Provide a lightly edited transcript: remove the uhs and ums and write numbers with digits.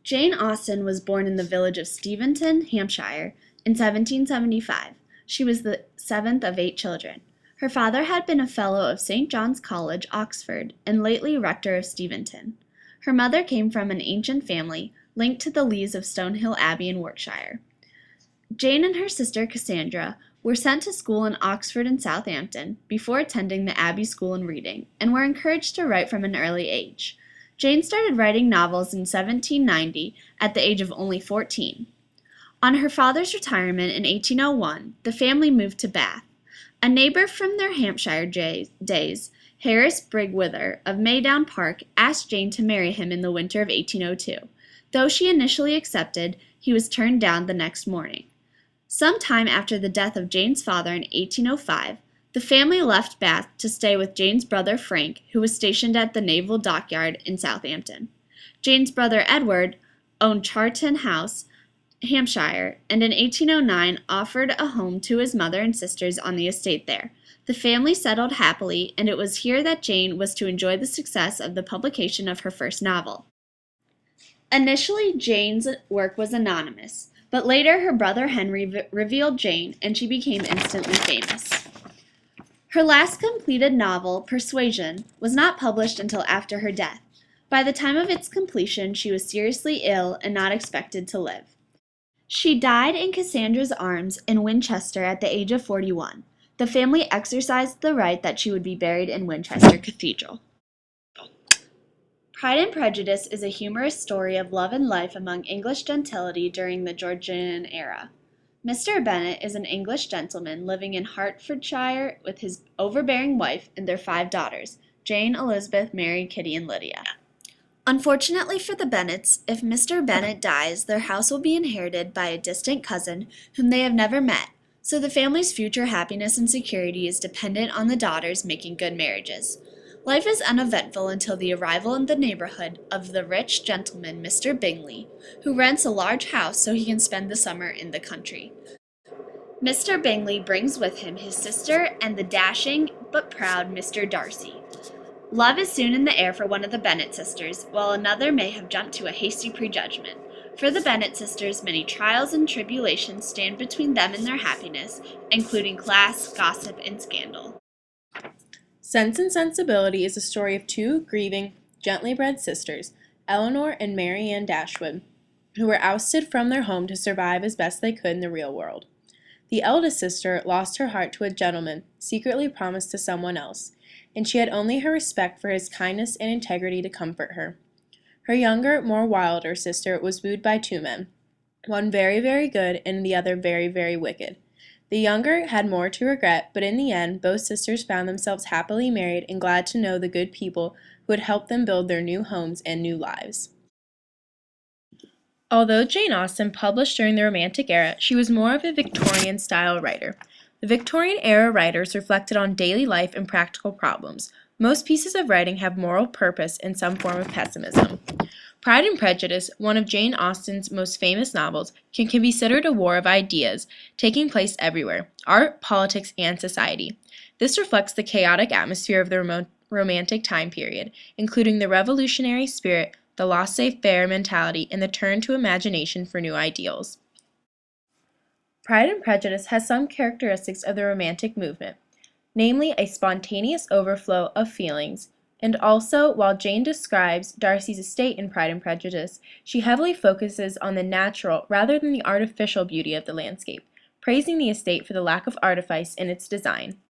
Jane Austen was born in the village of Steventon, Hampshire, in 1775. She was the seventh of 8 children. Her father had been a fellow of St. John's College, Oxford, and lately rector of Steventon. Her mother came from an ancient family linked to the Lees of Stonehill Abbey in Warwickshire. Jane and her sister Cassandra were sent to school in Oxford and Southampton before attending the Abbey School in Reading, and were encouraged to write from an early age. Jane started writing novels in 1790 at the age of only 14. On her father's retirement in 1801, the family moved to Bath. A neighbor from their Hampshire days, Harris Brigwither of Maydown Park, asked Jane to marry him in the winter of 1802. Though she initially accepted, he was turned down the next morning. Some time after the death of Jane's father in 1805, the family left Bath to stay with Jane's brother Frank, who was stationed at the Naval Dockyard in Southampton. Jane's brother Edward owned Charton House, Hampshire, and in 1809 offered a home to his mother and sisters on the estate there. The family settled happily, and it was here that Jane was to enjoy the success of the publication of her first novel. Initially, Jane's work was anonymous, but later her brother Henry revealed Jane, and she became instantly famous. Her last completed novel, Persuasion, was not published until after her death. By the time of its completion, she was seriously ill and not expected to live. She died in Cassandra's arms in Winchester at the age of 41. The family exercised the right that she would be buried in Winchester Cathedral. Pride and Prejudice is a humorous story of love and life among English gentility during the Georgian era. Mr. Bennet is an English gentleman living in Hertfordshire with his overbearing wife and their 5 daughters, Jane, Elizabeth, Mary, Kitty, and Lydia. Unfortunately for the Bennets, if Mr. Bennet dies, their house will be inherited by a distant cousin whom they have never met, so the family's future happiness and security is dependent on the daughters making good marriages. Life is uneventful until the arrival in the neighborhood of the rich gentleman Mr. Bingley, who rents a large house so he can spend the summer in the country. Mr. Bingley brings with him his sister and the dashing but proud Mr. Darcy. Love is soon in the air for one of the Bennet sisters, while another may have jumped to a hasty prejudgment. For the Bennet sisters, many trials and tribulations stand between them and their happiness, including class, gossip, and scandal. Sense and Sensibility is a story of 2 grieving, gently bred sisters, Eleanor and Mary Ann Dashwood, who were ousted from their home to survive as best they could in the real world. The eldest sister lost her heart to a gentleman secretly promised to someone else, and she had only her respect for his kindness and integrity to comfort her. Her younger, more wilder sister was wooed by 2 men, one very, very good and the other very, very wicked. The younger had more to regret, but in the end, both sisters found themselves happily married and glad to know the good people who would help them build their new homes and new lives. Although Jane Austen published during the Romantic era, she was more of a Victorian-style writer. The Victorian-era writers reflected on daily life and practical problems. Most pieces of writing have moral purpose and some form of pessimism. Pride and Prejudice, one of Jane Austen's most famous novels, can be considered a war of ideas, taking place everywhere, art, politics, and society. This reflects the chaotic atmosphere of the Romantic time period, including the revolutionary spirit, the laissez-faire mentality, and the turn to imagination for new ideals. Pride and Prejudice has some characteristics of the Romantic movement, namely a spontaneous overflow of feelings, and also, while Jane describes Darcy's estate in Pride and Prejudice, she heavily focuses on the natural rather than the artificial beauty of the landscape, praising the estate for the lack of artifice in its design.